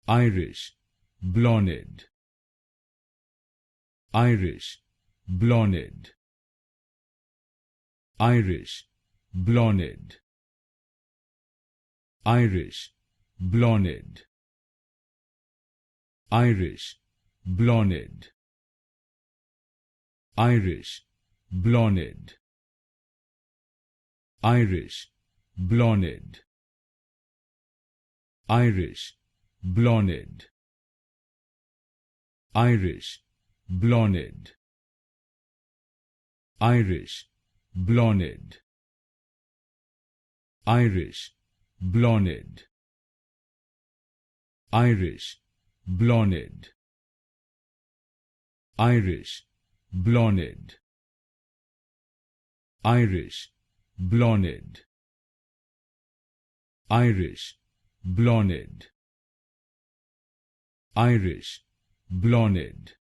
Irish, Blathnaid, Irish, Blathnaid, Irish, Blathnaid, Irish, Blathnaid, Irish, Blathnaid, Irish, Blathnaid, Irish, Blathnaid, Irish, Blathnaid, Irish, Blathnaid, Irish, Blathnaid, Irish, Blathnaid, Irish, Blathnaid, Irish, Blathnaid, Irish, Blathnaid, Irish, Blathnaid, Irish, Blathnaid,